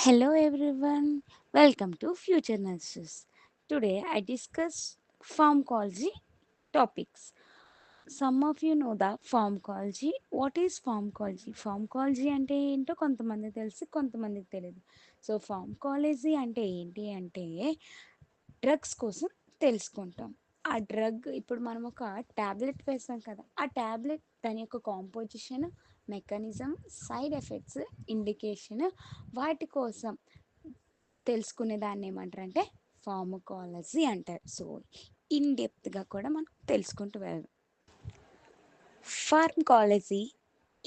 Hello everyone, welcome to Future Nurses. Today I discuss pharmacology topics. Some of you know the pharmacology. What is pharmacology? Pharmacology అంటే ఏంటో కొంతమందికి తెలుసు, కొంతమందికి తెలియదు. So pharmacology అంటే ఏంటి అంటే డ్రగ్స్ కోసం తెలుసుకుంటాం. ఆ డ్రగ్ ఇప్పుడు మనం ఒక ట్యాబ్లెట్ వేస్తాం కదా, ఆ ట్యాబ్లెట్ దాని యొక్క composition, mechanism, side effects, indication, వాటి కోసం తెలుసుకునే దాన్ని ఏమంటారంటే ఫార్మకాలజీ అంటారు. సో ఇన్ డెప్త్గా కూడా మనం తెలుసుకుంటూ వెళ్దాం. Pharmacology,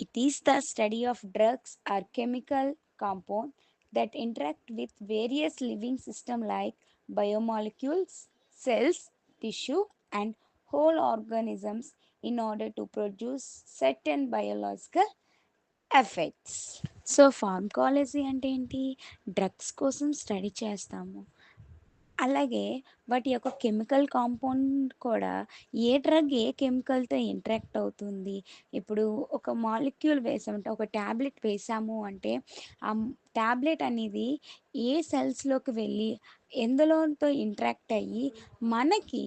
it is the study of drugs or chemical compound that interact with various living system like biomolecules, cells, tissue and whole organisms in order to produce certain biological effects. So pharmacology అంటే ఏంటి? Drugs కోసం study చేస్తాము. అలాగే వాటి యొక్క chemical compound కూడా, ఏ drug ఏ కెమికల్తో interact అవుతుంది. ఇప్పుడు ఒక మాలిక్యూల్ వేసామంటే, ఒక ట్యాబ్లెట్ వేసాము అంటే ఆ ట్యాబ్లెట్ అనేది ఏ సెల్స్లోకి వెళ్ళి ఎందులోతో ఇంటరాక్ట్ అయ్యి మనకి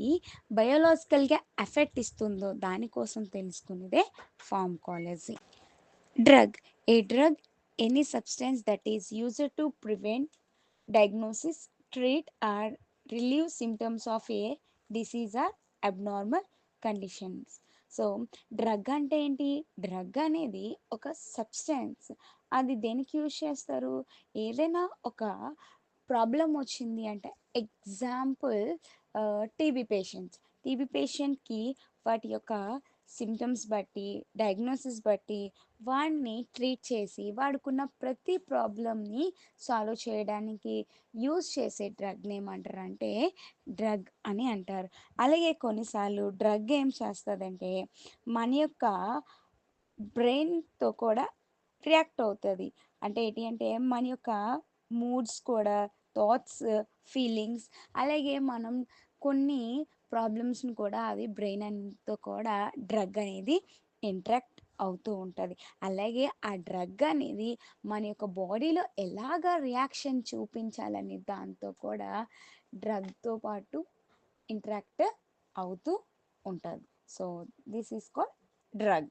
బయోలాజికల్గా ఎఫెక్ట్ ఇస్తుందో దానికోసం తెలుసుకునేదే pharmacology. Drug. A drug, any substance that is used to prevent, diagnosis, treat, or relieve symptoms of a disease or abnormal conditions. So drug అంటే ఏంటి? డ్రగ్ అనేది ఒక సబ్స్టెన్స్. అది దేనికి యూజ్ చేస్తారు? ఏదైనా ఒక ప్రాబ్లం వచ్చింది అంటే, ఎగ్జాంపుల్ టీబీ పేషెంట్స్. టీబీ పేషెంట్కి వాటి యొక్క సిమ్టమ్స్ బట్టి, డయాగ్నోసిస్ బట్టి వాడిని ట్రీట్ చేసి వాడుకున్న ప్రతి ప్రాబ్లమ్ని సాల్వ్ చేయడానికి యూజ్ చేసే డ్రగ్ని ఏమంటారు అంటే డ్రగ్ అని అంటారు. అలాగే కొన్నిసార్లు డ్రగ్ ఏం చేస్తుందంటే మన యొక్క బ్రెయిన్తో కూడా రియాక్ట్ అవుతుంది. అంటే ఏంటి అంటే మన యొక్క మూడ్స్ కూడా, థాట్స్, ఫీలింగ్స్, అలాగే మనం కొన్ని ప్రాబ్లమ్స్ని కూడా అది బ్రెయిన్ అంతా కూడా డ్రగ్ అనేది ఇంట్రాక్ట్ అవుతూ ఉంటుంది. అలాగే ఆ డ్రగ్ అనేది మన యొక్క బాడీలో ఎలాగ రియాక్షన్ చూపించాలని దాంతో కూడా డ్రగ్తో పాటు ఇంటరాక్ట్ అవుతూ ఉంటుంది. So this is called drug.